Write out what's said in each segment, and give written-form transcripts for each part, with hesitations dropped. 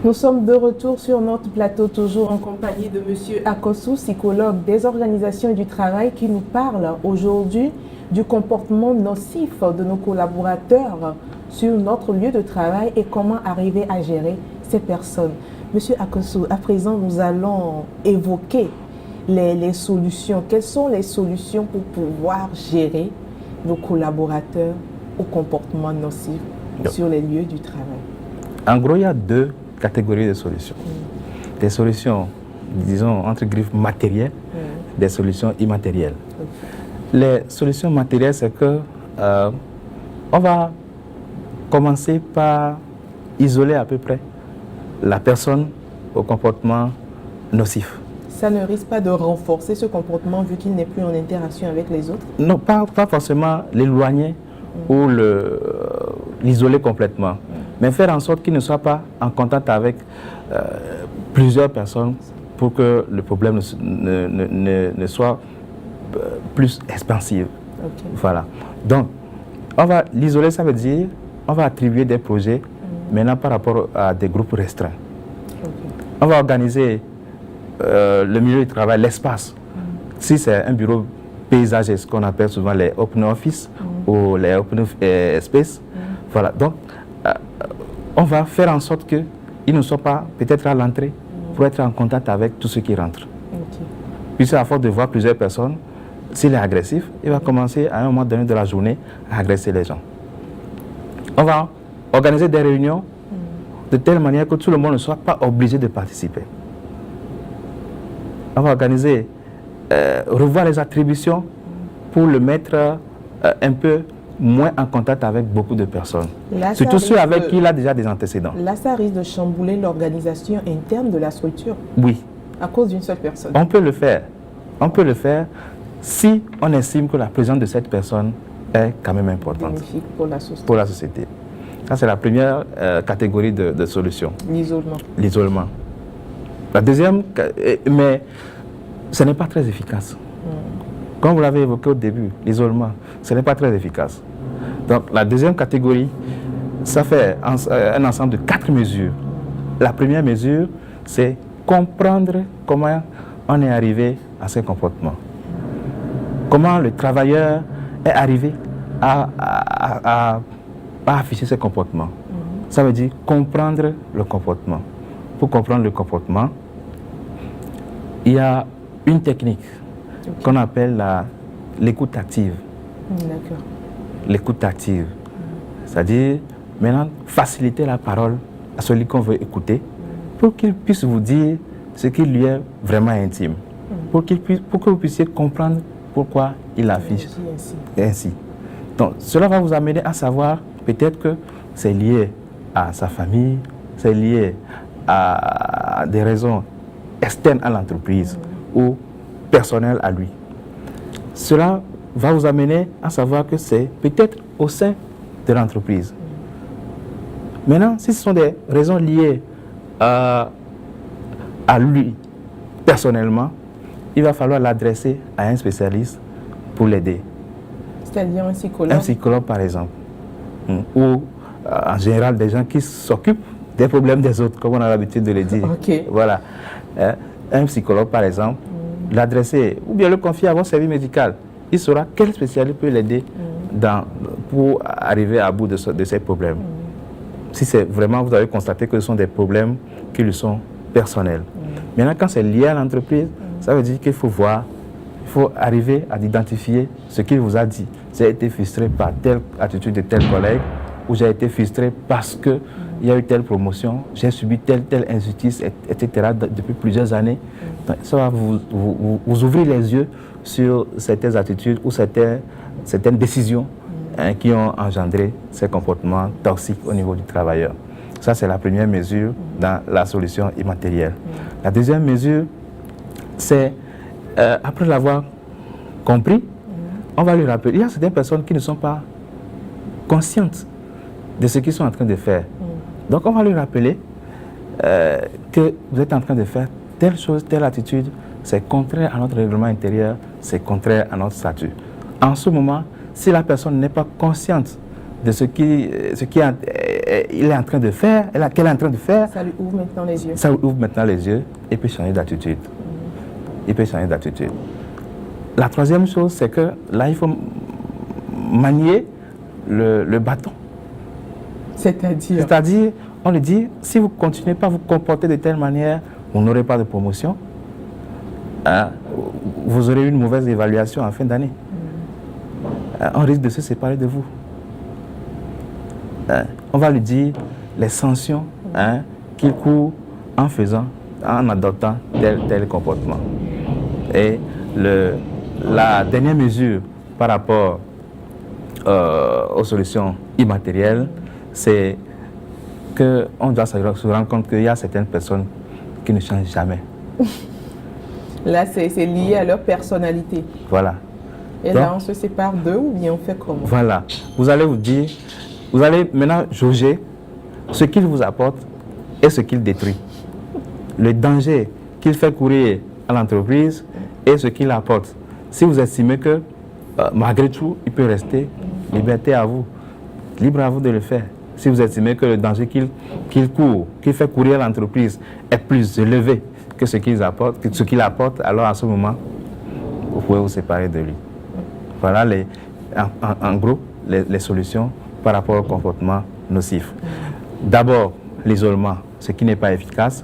Nous sommes de retour sur notre plateau, toujours en compagnie de M. Akosu, psychologue des organisations et du travail, qui nous parle aujourd'hui du comportement nocif de nos collaborateurs sur notre lieu de travail et comment arriver à gérer ces personnes. M. Akosu, à présent, nous allons évoquer les solutions. Quelles sont les solutions pour pouvoir gérer nos collaborateurs au comportement nocif sur les lieux du travail? En gros, il y a deux catégories de solutions. Des solutions, disons, entre griffes matérielles, des solutions immatérielles. Les solutions matérielles, c'est que on va commencer par isoler à peu près la personne au comportement nocif. Ça ne risque pas de renforcer ce comportement vu qu'il n'est plus en interaction avec les autres? Non, pas forcément l'éloigner ou l'isoler complètement, mais faire en sorte qu'il ne soit pas en contact avec plusieurs personnes pour que le problème ne soit plus expansif. Voilà. Donc, on va l'isoler, ça veut dire on va attribuer des projets maintenant par rapport à des groupes restreints. On va organiser le milieu du travail, l'espace. Si c'est un bureau paysager, ce qu'on appelle souvent les open office ou les open space, voilà. Donc, on va faire en sorte qu'ils ne soient pas peut-être à l'entrée pour être en contact avec tous ceux qui rentrent. Puis à force de voir plusieurs personnes, s'il est agressif, il va commencer à un moment donné de la journée à agresser les gens. On va organiser des réunions de telle manière que tout le monde ne soit pas obligé de participer. On va organiser, revoir les attributions pour le mettre un peu moins en contact avec beaucoup de personnes. Là, surtout ceux avec qui il a déjà des antécédents. Là, ça risque de chambouler l'organisation interne de la structure. Oui. À cause d'une seule personne. On peut le faire. On peut le faire si on estime que la présence de cette personne est quand même importante. Bénéfique pour la société. Pour la société. Ça, c'est la première catégorie de solution. L'isolement. L'isolement. La deuxième, mais ce n'est pas très efficace. Comme vous l'avez évoqué au début, l'isolement, ce n'est pas très efficace. Donc, la deuxième catégorie, ça fait un ensemble de 4 mesures. La première mesure, c'est comprendre comment on est arrivé à ces comportements. Comment le travailleur est arrivé à afficher ces comportements. Ça veut dire comprendre le comportement. Pour comprendre le comportement, il y a une technique qu'on appelle l'écoute active. D'accord. L'écoute active. C'est-à-dire, maintenant, faciliter la parole à celui qu'on veut écouter pour qu'il puisse vous dire ce qui lui est vraiment intime. Pour que vous puissiez comprendre pourquoi il affiche ainsi. Donc, cela va vous amener à savoir peut-être que c'est lié à sa famille, c'est lié à des raisons externes à l'entreprise ou personnelles à lui. Cela va vous amener à savoir que c'est peut-être au sein de l'entreprise. Maintenant, si ce sont des raisons liées à lui personnellement, il va falloir l'adresser à un spécialiste pour l'aider. C'est-à-dire un psychologue? Un psychologue, par exemple. Ou en général, des gens qui s'occupent des problèmes des autres, comme on a l'habitude de le dire. Voilà. Un psychologue, par exemple, l'adresser ou bien le confier à votre service médical. Il saura quel spécialiste peut l'aider pour arriver à bout de ces problèmes. Si c'est vraiment, vous avez constaté que ce sont des problèmes qui lui sont personnels. Maintenant, quand c'est lié à l'entreprise, ça veut dire qu'il faut voir, il faut arriver à identifier ce qu'il vous a dit. J'ai été frustré par telle attitude de tel collègue, ou j'ai été frustré parce qu'il y a eu telle promotion, j'ai subi telle injustice, etc. depuis plusieurs années. Donc, ça va vous ouvrir les yeux sur certaines attitudes ou certaines décisions qui ont engendré ces comportements toxiques au niveau du travailleur. Ça, c'est la première mesure dans la solution immatérielle. La deuxième mesure, c'est, après l'avoir compris, on va lui rappeler. Il y a certaines personnes qui ne sont pas conscientes de ce qu'ils sont en train de faire. Donc, on va lui rappeler que vous êtes en train de faire telle chose, telle attitude, c'est contraire à notre règlement intérieur, c'est contraire à notre statut. En ce moment, si la personne n'est pas consciente de ce qui est il est en train de faire, qu'elle est en train de faire. Ça lui ouvre maintenant les yeux. Ça lui ouvre maintenant les yeux et peut changer d'attitude. Il peut changer d'attitude. La troisième chose, c'est que là, il faut manier le bâton. C'est-à-dire, on lui dit, si vous ne continuez pas à vous comporter de telle manière, vous n'aurez pas de promotion. Hein, vous aurez une mauvaise évaluation en fin d'année. On risque de se séparer de vous. On va lui dire les sanctions qu'il court en adoptant tel comportement. Et la dernière mesure par rapport aux solutions immatérielles, c'est qu'on doit se rendre compte qu'il y a certaines personnes qui ne changent jamais. Là, c'est lié à leur personnalité. Voilà. Et donc, là, on se sépare d'eux ou bien on fait comment? Voilà. Vous allez vous dire, vous allez maintenant jauger ce qu'il vous apporte et ce qu'il détruit. Le danger qu'il fait courir à l'entreprise et ce qu'il apporte. Si vous estimez que, malgré tout, il peut rester, liberté à vous. Libre à vous de le faire. Si vous estimez que le danger qu'il fait courir à l'entreprise est plus élevé que ce qu'il apporte, alors à ce moment, vous pouvez vous séparer de lui. Voilà en gros les solutions par rapport au comportement nocif. D'abord, l'isolement, ce qui n'est pas efficace.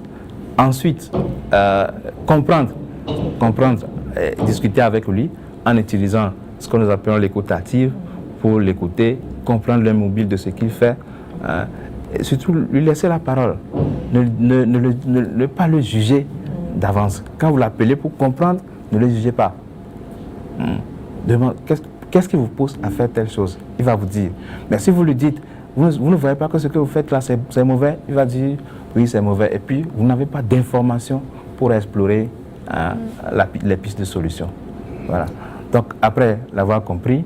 Ensuite, comprendre, discuter avec lui en utilisant ce que nous appelons l'écoute active pour l'écouter, comprendre l'immobile de ce qu'il fait. Et surtout, lui laisser la parole. Ne pas le juger d'avance. Quand vous l'appelez pour comprendre, ne le jugez pas. Demande, qu'est-ce qui vous pousse à faire telle chose? Il va vous dire. Mais si vous lui dites, vous ne voyez pas que ce que vous faites là, c'est mauvais, il va dire, oui, c'est mauvais. Et puis, vous n'avez pas d'informations pour explorer les pistes de solution. Voilà. Donc, après l'avoir compris,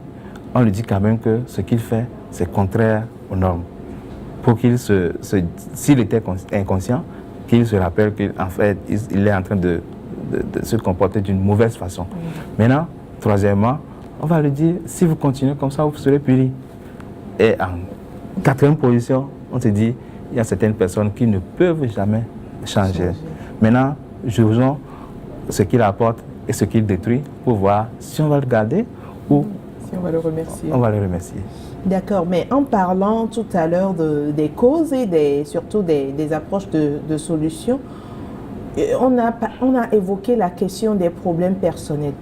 on lui dit quand même que ce qu'il fait, c'est contraire aux normes. Pour qu'il s'il était inconscient, qu'il se rappelle qu'en fait, il est en train de se comporter d'une mauvaise façon. Maintenant, troisièmement, on va lui dire, si vous continuez comme ça, vous serez puni. Et en quatrième position, on se dit, il y a certaines personnes qui ne peuvent jamais changer. Maintenant, jugeons ce qu'il apporte et ce qu'il détruit pour voir si on va le garder ou si on va le remercier. On va le remercier. D'accord, mais en parlant tout à l'heure des causes et surtout des approches de solutions, on a évoqué la question des problèmes personnels.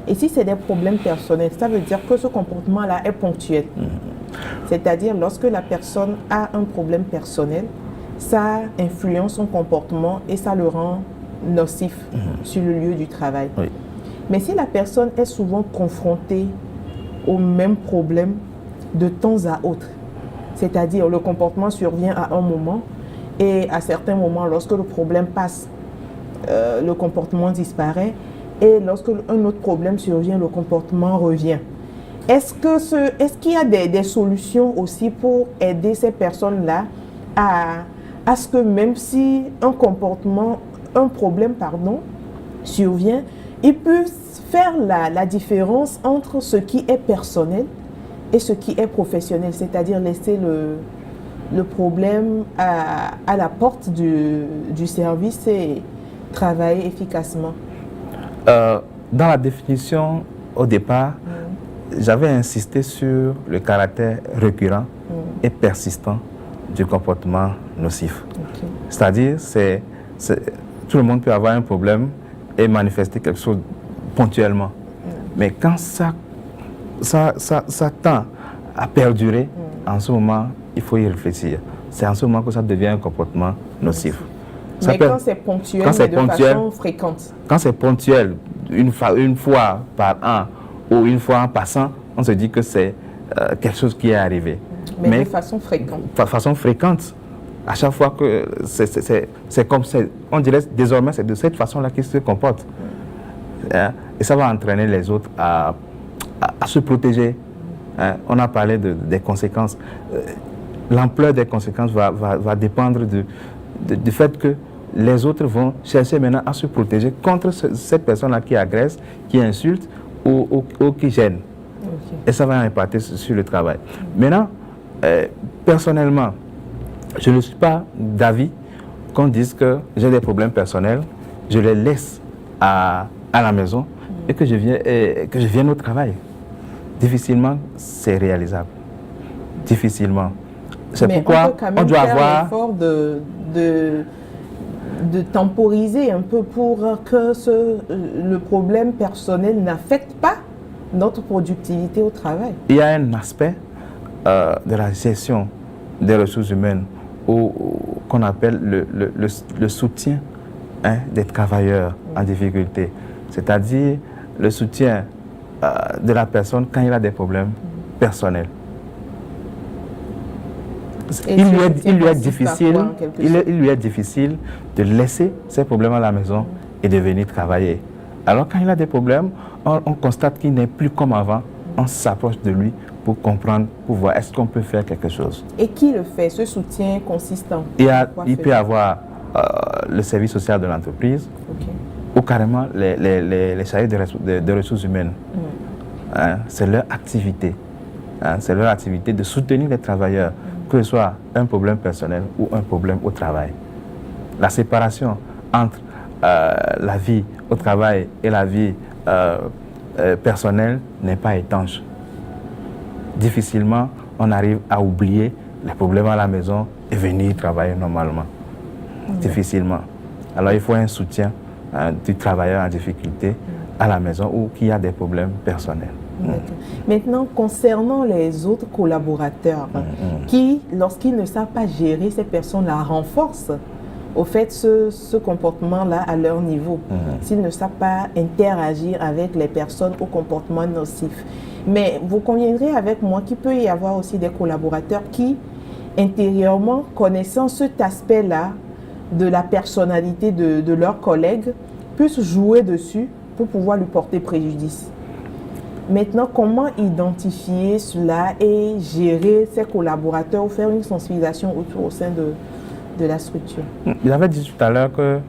Et si c'est des problèmes personnels, ça veut dire que ce comportement-là est ponctuel. C'est-à-dire, lorsque la personne a un problème personnel, ça influence son comportement et ça le rend nocif sur le lieu du travail. Oui. Mais si la personne est souvent confrontée au même problème de temps à autre, c'est-à-dire le comportement survient à un moment et à certains moments, lorsque le problème passe, le comportement disparaît et lorsque un autre problème survient, le comportement revient. Est-ce qu'il y a des solutions aussi pour aider ces personnes-là à ce que même si un problème survient, ils puissent faire la différence entre ce qui est personnel et ce qui est professionnel, c'est-à-dire laisser le problème à la porte du service et travailler efficacement? Dans la définition, au départ, j'avais insisté sur le caractère récurrent et persistant du comportement nocif. Okay. C'est-à-dire, tout le monde peut avoir un problème et manifester quelque chose ponctuellement. Mais quand ça tend à perdurer, en ce moment, il faut y réfléchir. C'est en ce moment que ça devient un comportement nocif. Mais quand c'est ponctuel, de façon fréquente. Quand c'est ponctuel, une fois par an ou une fois en passant, on se dit que c'est quelque chose qui est arrivé. Mais de façon fréquente. De façon fréquente. À chaque fois que c'est comme ça, on dirait désormais c'est de cette façon-là qu'ils se comportent. Et ça va entraîner les autres à se protéger. On a parlé des conséquences. L'ampleur des conséquences va dépendre du fait que les autres vont chercher maintenant à se protéger contre cette personne-là qui agresse, qui insulte ou qui gêne. Okay. Et ça va impacter sur le travail. Maintenant, personnellement, je ne suis pas d'avis qu'on dise que j'ai des problèmes personnels, je les laisse à la maison et que je vienne au travail. Difficilement, c'est réalisable. Difficilement. C'est pourquoi on doit avoir l'effort de temporiser un peu pour que le problème personnel n'affecte pas notre productivité au travail. Il y a un aspect de la gestion des ressources humaines qu'on appelle le soutien des travailleurs en difficulté. C'est-à-dire le soutien de la personne quand il a des problèmes personnels. Il lui est difficile de laisser ses problèmes à la maison et de venir travailler. Alors quand il a des problèmes, on constate qu'il n'est plus comme avant, on s'approche de lui pour comprendre, pour voir est-ce qu'on peut faire quelque chose. Et qui le fait, ce soutien consistant? Il peut y avoir le service social de l'entreprise, ou carrément les services de ressources humaines. C'est leur activité. C'est leur activité de soutenir les travailleurs, que ce soit un problème personnel ou un problème au travail. La séparation entre la vie au travail et la vie personnelle n'est pas étanche. Difficilement, on arrive à oublier les problèmes à la maison et venir travailler normalement. Difficilement. Alors il faut un soutien du travailleur en difficulté à la maison ou qui a des problèmes personnels. Maintenant, concernant les autres collaborateurs qui, lorsqu'ils ne savent pas gérer ces personnes-là, renforcent au fait ce comportement-là à leur niveau, s'ils ne savent pas interagir avec les personnes au comportement nocif. Mais vous conviendrez avec moi qu'il peut y avoir aussi des collaborateurs qui, intérieurement, connaissant cet aspect-là de la personnalité de leurs collègues, puissent jouer dessus pour pouvoir lui porter préjudice. Maintenant, comment identifier cela et gérer ses collaborateurs ou faire une sensibilisation au sein de la structure? J'avais dit tout à l'heure que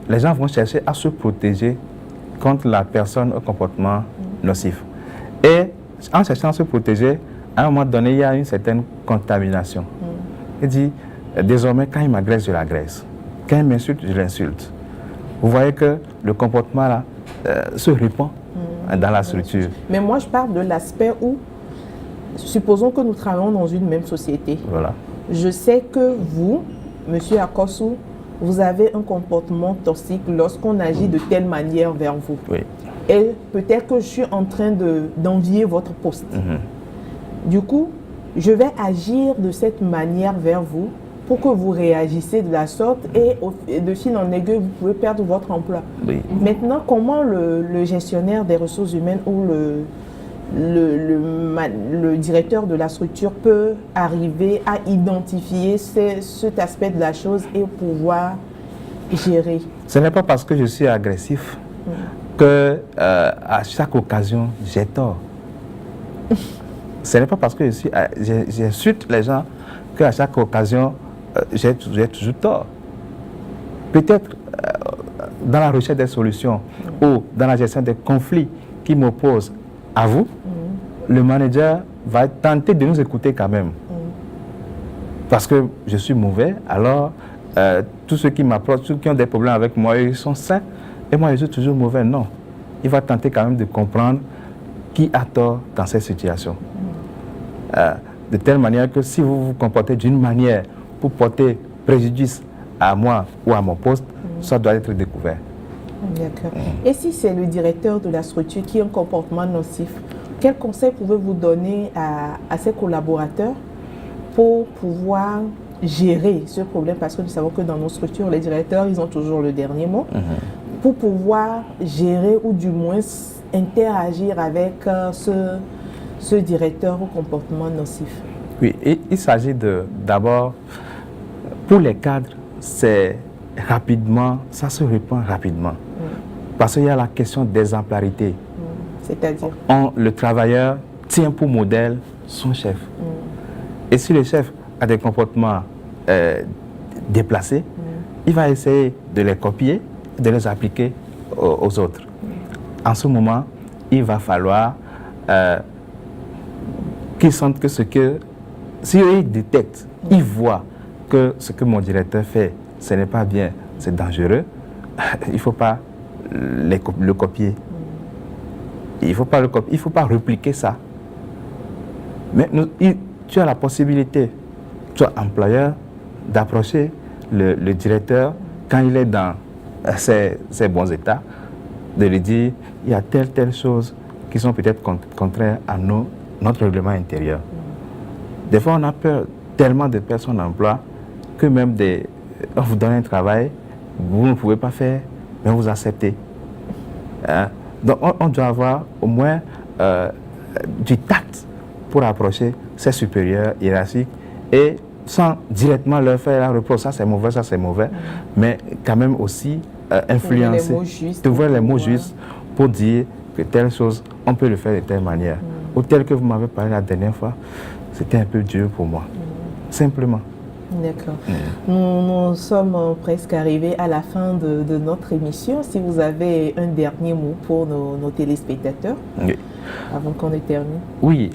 les gens vont chercher à se protéger contre la personne au comportement nocif. Et en cherchant à se protéger, à un moment donné, il y a une certaine contamination. Il dit, désormais, quand il m'agresse, je l'agresse. Quand il m'insulte, je l'insulte. Vous voyez que le comportement là se répand dans la structure. Mais moi, je parle de l'aspect où, supposons que nous travaillons dans une même société. Voilà. Je sais que vous, Monsieur Akosu, vous avez un comportement toxique lorsqu'on agit de telle manière vers vous. Oui. Et peut-être que je suis en train d'envier votre poste. Du coup, je vais agir de cette manière vers vous pour que vous réagissez de la sorte et de fil en aiguille, vous pouvez perdre votre emploi. Oui. Maintenant, comment le gestionnaire des ressources humaines ou le directeur de la structure peut arriver à identifier cet aspect de la chose et pouvoir gérer? Ce n'est pas parce que je suis agressif que à chaque occasion, j'ai tort. Ce n'est pas parce que j'insulte les gens qu'à chaque occasion, j'ai toujours tort. Peut-être dans la recherche des solutions ou dans la gestion des conflits qui m'opposent à vous, le manager va tenter de nous écouter quand même. Parce que je suis mauvais, alors tous ceux qui m'approchent, ceux qui ont des problèmes avec moi, ils sont sains, et moi je suis toujours mauvais. Non. Il va tenter quand même de comprendre qui a tort dans cette situation. De telle manière que si vous vous comportez d'une manière pour porter préjudice à moi ou à mon poste, ça doit être découvert. D'accord. Et si c'est le directeur de la structure qui a un comportement nocif, quel conseil pouvez-vous donner à ses collaborateurs pour pouvoir gérer ce problème? Parce que nous savons que dans nos structures, les directeurs, ils ont toujours le dernier mot. Pour pouvoir gérer ou du moins interagir avec ce directeur au comportement nocif. Oui, et il s'agit d'abord, pour les cadres, c'est rapidement, ça se répand rapidement. Parce qu'il y a la question d'exemplarité. C'est-à-dire? Le travailleur tient pour modèle son chef. Et si le chef a des comportements déplacés, il va essayer de les copier, de les appliquer aux autres. En ce moment, il va falloir qu'ils sentent que si eux, ils détectent, ils voient que ce que mon directeur fait, ce n'est pas bien, c'est dangereux, il ne faut pas le copier. Il ne faut pas le copier, il ne faut pas répliquer ça. Mais tu as la possibilité, toi, employeur, d'approcher le directeur quand il est dans ses bons états, de lui dire il y a telle chose qui sont peut-être contraires à notre règlement intérieur. Des fois, on a peur tellement de personnes d'emploi que même on vous donne un travail, vous ne pouvez pas faire, mais vous acceptez. Hein? Donc, on doit avoir au moins du tact pour approcher ses supérieurs hiérarchiques et sans directement leur faire la reproche, ça c'est mauvais, mais quand même aussi influencer, trouver les mots justes pour dire que telle chose, on peut le faire de telle manière. Ou tel que vous m'avez parlé la dernière fois, c'était un peu dur pour moi, simplement. D'accord. Nous sommes presque arrivés à la fin de notre émission. Si vous avez un dernier mot pour nos téléspectateurs, avant qu'on ne termine. Oui,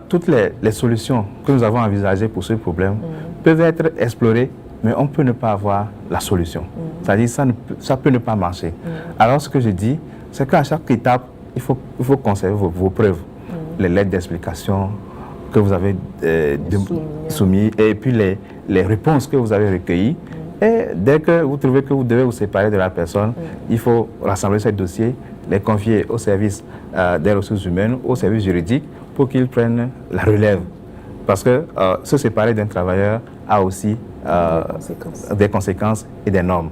toutes les solutions que nous avons envisagées pour ce problème peuvent être explorées, mais on peut ne pas avoir la solution. C'est-à-dire ça peut ne pas marcher. Alors ce que je dis, c'est qu'à chaque étape, il faut conserver vos preuves, les lettres d'explication que vous avez soumises et puis les réponses que vous avez recueillies. Et dès que vous trouvez que vous devez vous séparer de la personne, il faut rassembler ces dossiers, les confier au service des ressources humaines, au service juridique, pour qu'ils prennent la relève. Parce que se séparer d'un travailleur a aussi des conséquences et des normes.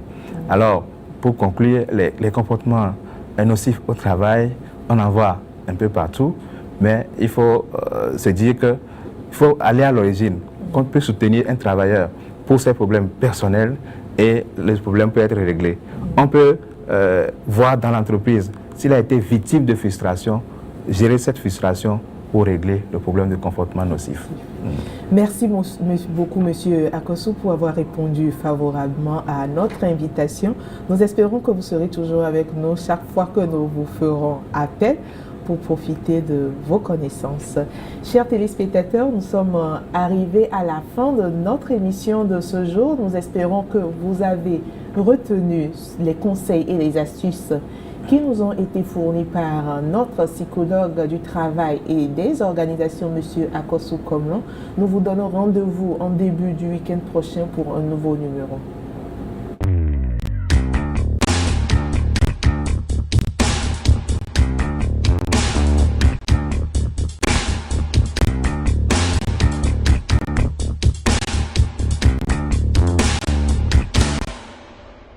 Alors, pour conclure, les comportements nocifs au travail, on en voit un peu partout, mais il faut se dire qu'il faut aller à l'origine, qu'on peut soutenir un travailleur pour ses problèmes personnels et les problèmes peuvent être réglés. On peut voir dans l'entreprise s'il a été victime de frustration, gérer cette frustration pour régler le problème de comportement nocif. Merci beaucoup, Monsieur Akosu, pour avoir répondu favorablement à notre invitation. Nous espérons que vous serez toujours avec nous chaque fois que nous vous ferons appel pour profiter de vos connaissances. Chers téléspectateurs, nous sommes arrivés à la fin de notre émission de ce jour. Nous espérons que vous avez retenu les conseils et les astuces qui nous ont été fournis par notre psychologue du travail et des organisations, M. Akosu Komlon. Nous vous donnons rendez-vous en début du week-end prochain pour un nouveau numéro.